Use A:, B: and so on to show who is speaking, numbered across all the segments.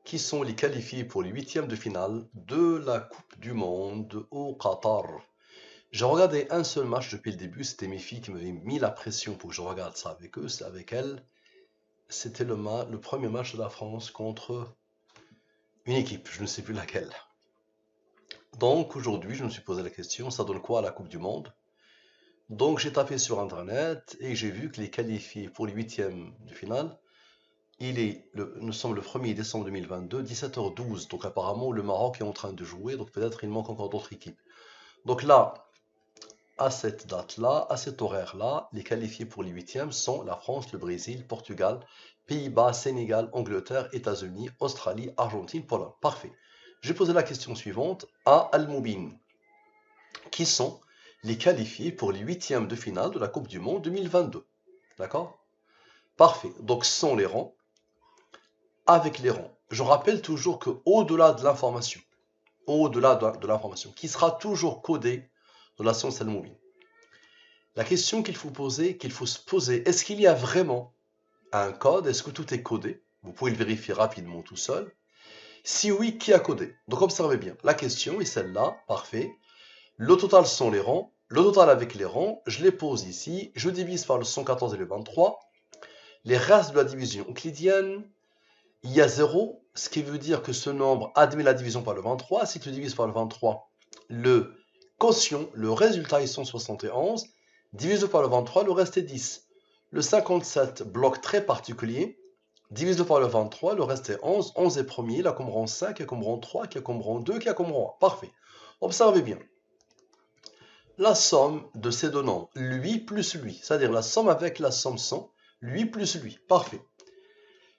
A: qui sont les qualifiés pour les huitièmes de finale de la Coupe du Monde au Qatar. J'ai regardé un seul match depuis le début, c'était mes filles qui m'avaient mis la pression pour que je regarde ça avec eux, c'est avec elles. C'était le premier match de la France contre une équipe, je ne sais plus laquelle. Donc aujourd'hui, je me suis posé la question, ça donne quoi à la Coupe du Monde? Donc j'ai tapé sur Internet et j'ai vu que les qualifiés pour les huitièmes de finale, nous sommes le 1er décembre 2022, 17h12. Donc apparemment, le Maroc est en train de jouer, donc peut-être il manque encore d'autres équipes. Donc là, à cette date-là, à cet horaire-là, les qualifiés pour les huitièmes sont la France, le Brésil, Portugal, Pays-Bas, Sénégal, Angleterre, États-Unis, Australie, Argentine, Pologne. Parfait. J'ai posé la question suivante à Al-Moubin. Qui sont les qualifiés pour les huitièmes de finale de la Coupe du Monde 2022? D'accord? Parfait. Donc, ce sont les rangs. Avec les rangs, je rappelle toujours que au-delà de l'information, qui sera toujours codée dans la science Al-Moubin, la question qu'il faut se poser, est-ce qu'il y a vraiment un code? Est-ce que tout est codé? Vous pouvez le vérifier rapidement tout seul. Si oui, qui a codé? Donc observez bien, la question est celle-là, parfait. Le total sont les rangs. Le total avec les rangs, je les pose ici. Je divise par le 114 et le 23. Les restes de la division euclidienne, il y a 0, ce qui veut dire que ce nombre admet la division par le 23. Si tu divises par le 23, le quotient, le résultat est 171. Divise par le 23, le reste est 10. Le 57, bloc très particulier. Divise par le 23, le reste est 11. 11 est premier, il a comme rang 5, il a comme rang 3, qui a comme rang 2, qui a comme rang 1. Parfait. Observez bien. La somme de ces deux nombres, lui plus lui, c'est-à-dire la somme avec la somme sans, lui plus lui. Parfait.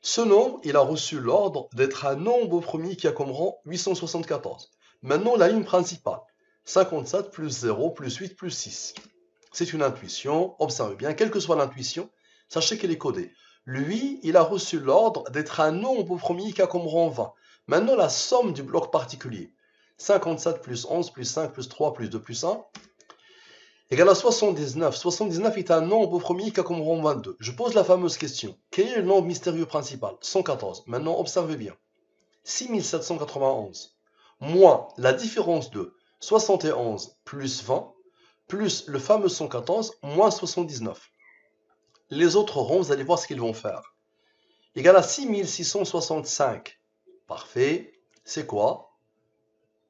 A: Ce nombre, il a reçu l'ordre d'être un nombre premier qui a comme rang 874. Maintenant, la ligne principale, 57 plus 0 plus 8 plus 6. C'est une intuition, observez bien, quelle que soit l'intuition, sachez qu'elle est codée. Lui, il a reçu l'ordre d'être un nombre premier qui a comme rang 20. Maintenant, la somme du bloc particulier, 57 plus 11 plus 5 plus 3 plus 2 plus 1, égale à 79. 79 est un nombre premier qui a comme rang 22. Je pose la fameuse question. Quel est le nombre mystérieux principal? 114. Maintenant, observez bien. 6791 moins la différence de 71 plus 20 plus le fameux 114 moins 79. Les autres ronds, vous allez voir ce qu'ils vont faire. Égal à 6665. Parfait. C'est quoi?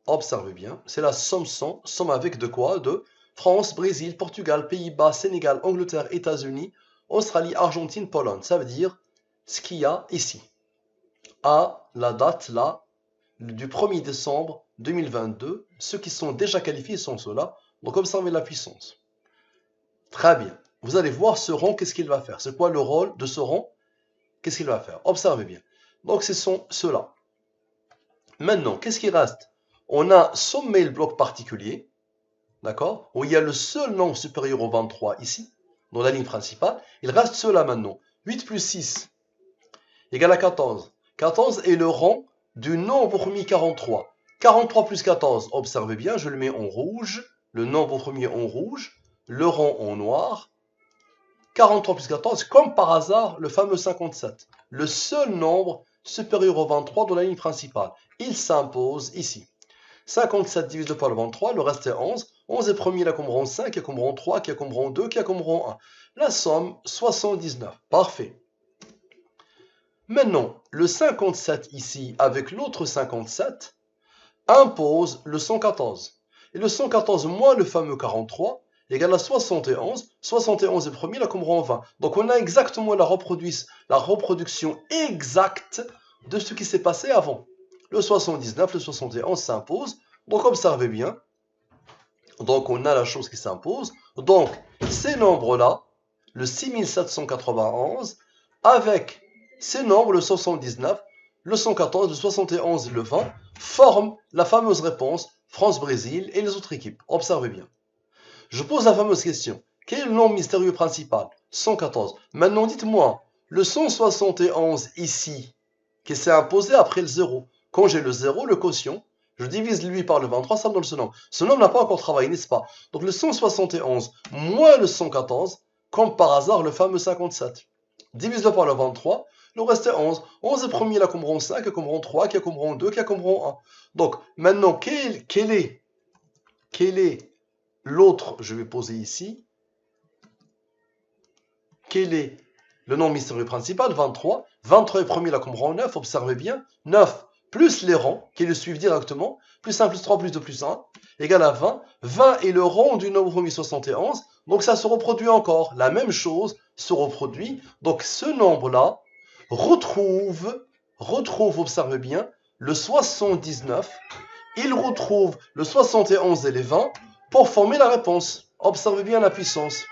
A: Observez bien. C'est la somme sans. Somme avec de quoi? De France, Brésil, Portugal, Pays-Bas, Sénégal, Angleterre, États-Unis, Australie, Argentine, Pologne. Ça veut dire ce qu'il y a ici. À la date là, du 1er décembre 2022, ceux qui sont déjà qualifiés sont ceux-là. Donc observez la puissance. Très bien. Vous allez voir ce rond, qu'est-ce qu'il va faire? C'est quoi le rôle de ce rond? Qu'est-ce qu'il va faire? Observez bien. Donc ce sont ceux-là. Maintenant, qu'est-ce qui reste? On a sommé le bloc particulier, d'accord? Où il y a le seul nombre supérieur au 23 ici, dans la ligne principale. Il reste ceux-là maintenant. 8 plus 6 égale à 14. 14 est le rang du nombre premier 43. 43 plus 14, observez bien, je le mets en rouge. Le nombre premier en rouge, le rang en noir. 43 plus 14, comme par hasard, le fameux 57. Le seul nombre supérieur au 23 dans la ligne principale. Il s'impose ici. 57 divisé par le 23, le reste est 11. 11 est premier, il a comme rang 5, qui a comme rang 3, qui a comme rang 2, qui a comme rang 1. La somme, 79. Parfait. Maintenant, le 57 ici, avec l'autre 57, impose le 114. Et le 114 moins le fameux 43 égale à 71. 71 est premier, là comme rang 20. Donc on a exactement la reproduction exacte de ce qui s'est passé avant. Le 79, le 71 s'impose. Donc observez bien. Donc on a la chose qui s'impose. Donc ces nombres-là, le 6791, avec ces nombres, le 79, le 114, le 71 et le 20, forment la fameuse réponse France-Brésil et les autres équipes. Observez bien. Je pose la fameuse question. Quel est le nombre mystérieux principal? 114. Maintenant, dites-moi, le 171 ici, qui s'est imposé après le 0. Quand j'ai le 0, le quotient, je divise lui par le 23, ça me donne ce nombre. Ce nombre n'a pas encore travaillé, n'est-ce pas? Donc le 171 moins le 114, comme par hasard le fameux 57. Divise-le par le 23. Il nous restait 11. 11 est premier, là, comme rang 5, qui a comme rang 3, qui a comme rang 2, qui a comme rang 1. Donc, maintenant, quel est l'autre, je vais poser ici, quel est le nombre mystérieux principal? 23. 23 est premier, là, comme rang 9, observez bien. 9 plus les rangs, qui le suivent directement, plus 1, plus 3, plus 2, plus 1, égale à 20. 20 est le rang du nombre premier 71, donc ça se reproduit encore. La même chose se reproduit. Donc ce nombre-là retrouve, observez bien, le 79. Il retrouve le 71 et les 20 pour former la réponse. Observez bien la puissance.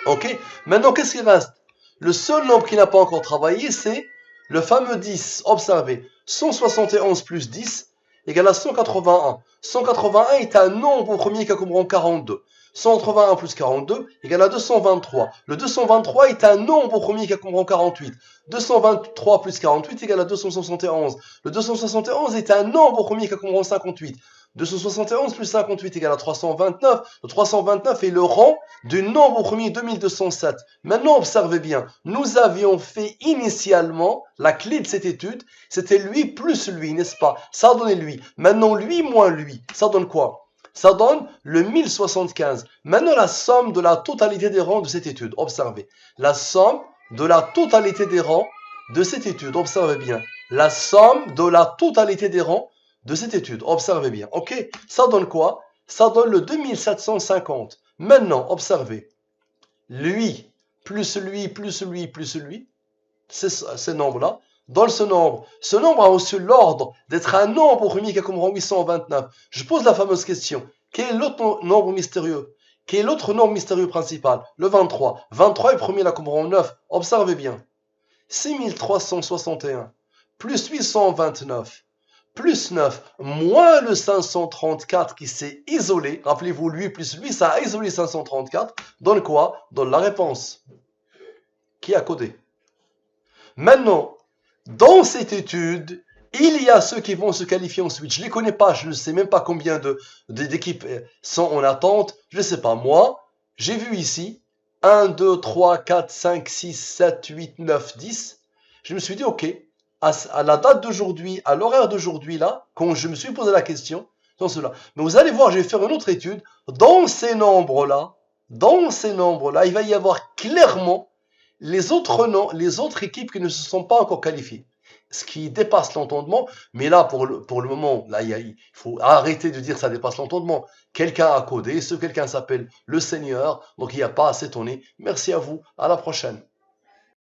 A: Ok? Maintenant, qu'est-ce qu'il reste? Le seul nombre qui n'a pas encore travaillé, c'est le fameux 10. Observez. 171 plus 10 égale à 181. 181 est un nombre premier qui a comme rang 42. 181 plus 42 égale à 223. Le 223 est un nombre premier qui a comme rang 48. 223 plus 48 égale à 271. Le 271 est un nombre premier qui a comme rang 58. 271 plus 58 égale à 329. Le 329 est le rang du nombre premier 2207. Maintenant, observez bien. Nous avions fait initialement, la clé de cette étude, c'était lui plus lui, n'est-ce pas? Ça donnait lui. Maintenant, lui moins lui. Ça donne quoi? Ça donne le 1075. Maintenant, la somme de la totalité des rangs de cette étude. Observez. La somme de la totalité des rangs de cette étude. Observez bien. La somme de la totalité des rangs de cette étude. Observez bien. Ok? Ça donne quoi? Ça donne le 2750. Maintenant, observez. Lui, plus lui, plus lui, plus lui. Ces nombres-là. Dans ce nombre a reçu l'ordre d'être un nombre premier qui a comme rang 829. Je pose la fameuse question. Quel est l'autre nombre mystérieux? Quel est l'autre nombre mystérieux principal? Le 23. 23 est premier là comme rang 9. Observez bien. 6361 plus 829 plus 9 moins le 534 qui s'est isolé. Rappelez-vous, lui plus lui, ça a isolé 534. Donne quoi? Donne la réponse. Qui a codé? Maintenant, dans cette étude, il y a ceux qui vont se qualifier ensuite. Je ne les connais pas, je ne sais même pas combien d'équipes sont en attente. Je ne sais pas. Moi, j'ai vu ici 1, 2, 3, 4, 5, 6, 7, 8, 9, 10. Je me suis dit, ok, à la date d'aujourd'hui, à l'horaire d'aujourd'hui, là, quand je me suis posé la question, dans cela. Mais vous allez voir, je vais faire une autre étude. Dans ces nombres-là, il va y avoir clairement les autres équipes qui ne se sont pas encore qualifiées. Ce qui dépasse l'entendement, mais là, pour le moment, là, il faut arrêter de dire que ça dépasse l'entendement. Quelqu'un a codé, ce quelqu'un s'appelle le Seigneur, donc il n'y a pas à s'étonner. Merci à vous, à la prochaine.